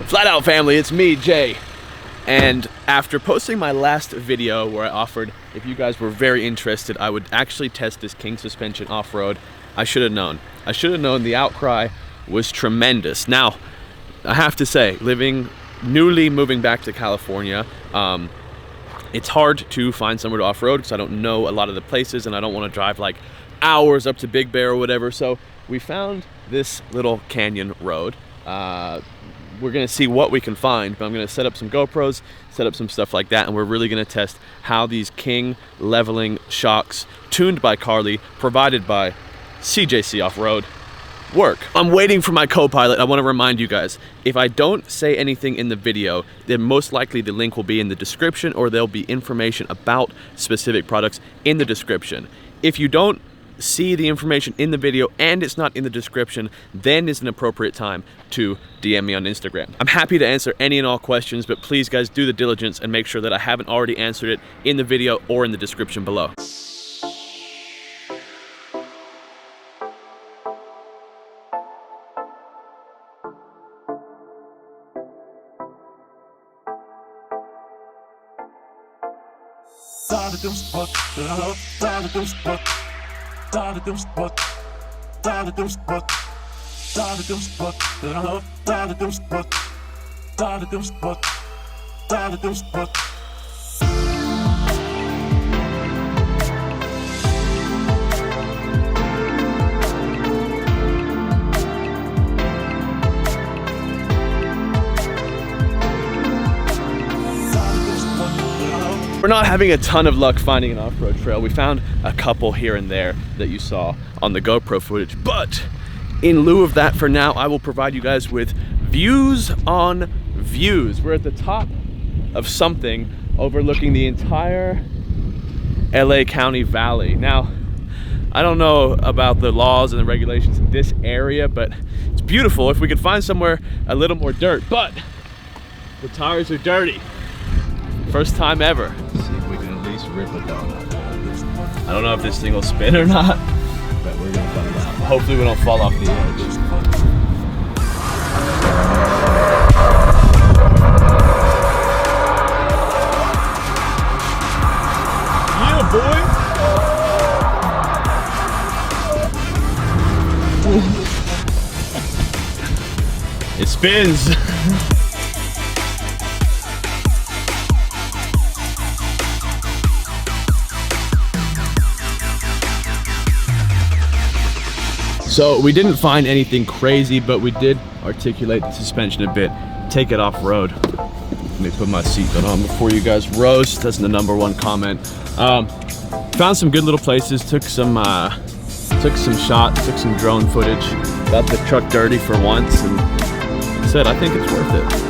Flat Out family, it's me, Jay. And after posting my last video where I offered, if you guys were very interested, I would actually test this King suspension off-road, I should have known. I should have known the outcry was tremendous. Now, I have to say, newly moving back to California, it's hard to find somewhere to off-road because I don't know a lot of the places and I don't want to drive like hours up to Big Bear or whatever. So we found this little canyon road. We're gonna see what we can find, but I'm gonna set up some GoPros, set up some stuff like that, and we're really gonna test how these King leveling shocks, tuned by Carly, provided by CJC Off-Road, work. I'm waiting for my co-pilot. I want to remind you guys, if I don't say anything in the video, then most likely the link will be in the description, or there'll be information about specific products in the description. If you don't see the information in the video and it's not in the description, then is an appropriate time to DM me on Instagram. I'm happy to answer any and all questions, but please guys, do the diligence and make sure that I haven't already answered it in the video or in the description below. We're not having a ton of luck finding an off-road trail. We found a couple here and there that you saw on the GoPro footage, but in lieu of that, for now, I will provide you guys with views on views. We're at the top of something overlooking the entire LA County Valley. Now, I don't know about the laws and the regulations in this area, but it's beautiful. If we could find somewhere a little more dirt, but the tires are dirty. First time ever. Let's see if we can at least rip a donut. I don't know if this thing will spin or not, but we're gonna find out. Hopefully we don't fall off the edge. Yeah, boy. It spins. So we didn't find anything crazy, but we did articulate the suspension a bit, take it off-road. Let me put my seatbelt on before you guys roast. That's the #1 comment. Found some good little places, took some shots, took some drone footage, got the truck dirty for once, and said I think it's worth it.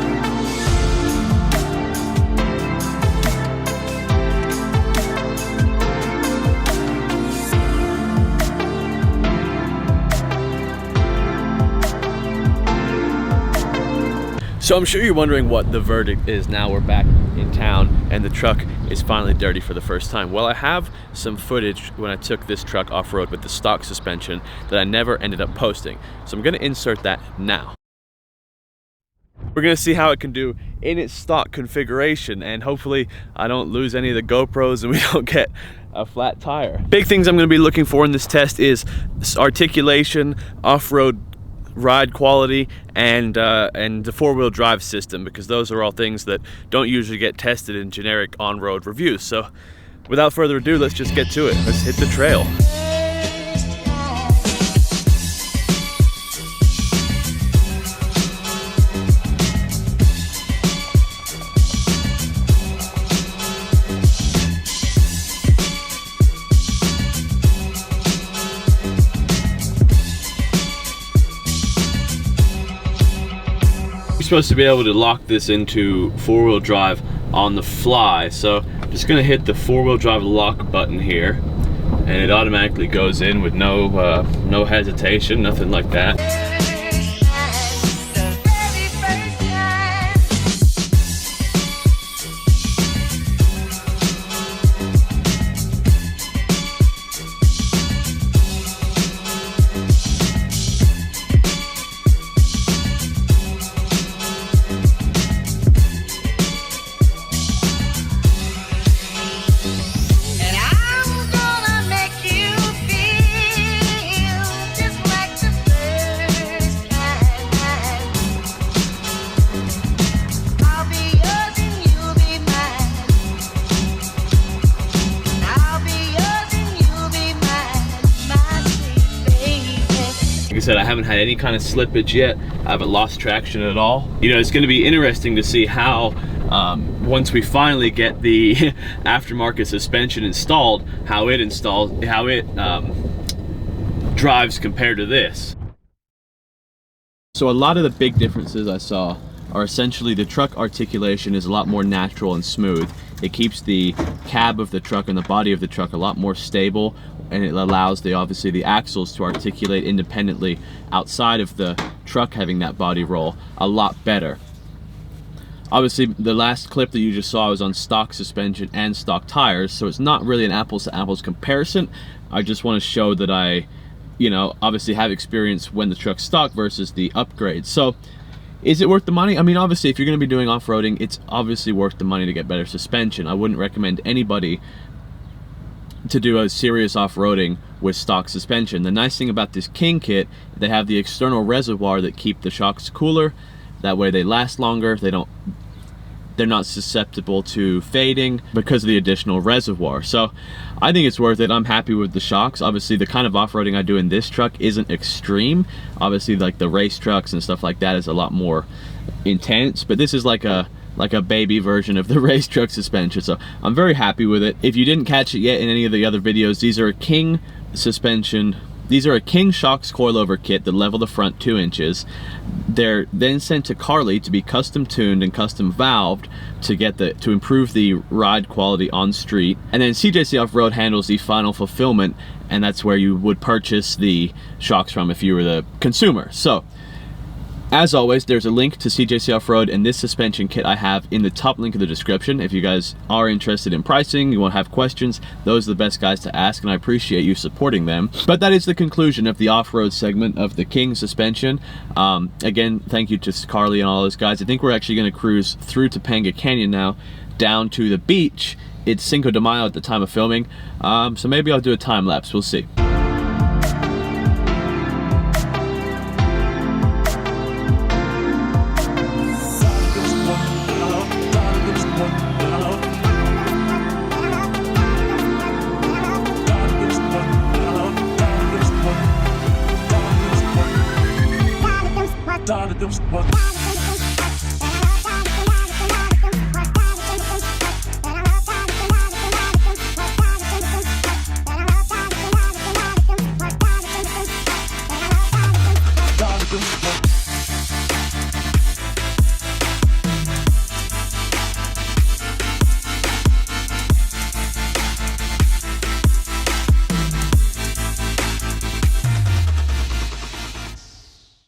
So I'm sure you're wondering what the verdict is now we're back in town and the truck is finally dirty for the first time. Well, I have some footage when I took this truck off-road with the stock suspension that I never ended up posting. So I'm gonna insert that now. We're gonna see how it can do in its stock configuration, and hopefully I don't lose any of the GoPros and we don't get a flat tire. Big things I'm gonna be looking for in this test is articulation, off-road ride quality, and the four-wheel drive system, because those are all things that don't usually get tested in generic on-road reviews. So without further ado, let's just get to it. Let's hit the trail. Supposed to be able to lock this into four-wheel drive on the fly, so I'm just gonna hit the four-wheel drive lock button here and it automatically goes in with no hesitation, nothing like that. said, I haven't had any kind of slippage yet. I haven't lost traction at all. You know, it's going to be interesting to see how once we finally get the aftermarket suspension installed, how it drives compared to this. So a lot of the big differences I saw are essentially the truck articulation is a lot more natural and smooth. It keeps the cab of the truck and the body of the truck a lot more stable, and it allows obviously the axles to articulate independently outside of the truck having that body roll a lot better. Obviously, the last clip that you just saw was on stock suspension and stock tires, so it's not really an apples to apples comparison. I just want to show that I, you know, obviously have experience when the truck's stock versus the upgrade. So is it worth the money? I mean, obviously, if you're going to be doing off-roading, it's obviously worth the money to get better suspension. I wouldn't recommend anybody to do a serious off-roading with stock suspension. The nice thing about this King kit, they have the external reservoir that keep the shocks cooler. That way they last longer. They're not susceptible to fading because of the additional reservoir. So I think it's worth it. I'm happy with the shocks. Obviously, the kind of off-roading I do in this truck isn't extreme. Obviously, like the race trucks and stuff like that is a lot more intense, but this is like a baby version of the race truck suspension. So I'm very happy with it. If you didn't catch it yet in any of the other videos, these are a King suspension. These are a King shocks coilover kit that level the front 2 inches. They're then sent to Carly to be custom tuned and custom valved to improve the ride quality on street. And then CJC Off-Road handles the final fulfillment, and that's where you would purchase the shocks from if you were the consumer. So as always, there's a link to CJC Off-Road and this suspension kit I have in the top link of the description. If you guys are interested in pricing, you want to have questions, those are the best guys to ask, and I appreciate you supporting them. But that is the conclusion of the off-road segment of the King suspension. Again, thank you to Carly and all those guys. I think we're actually going to cruise through Topanga Canyon now, down to the beach. It's Cinco de Mayo at the time of filming, so maybe I'll do a time lapse. We'll see.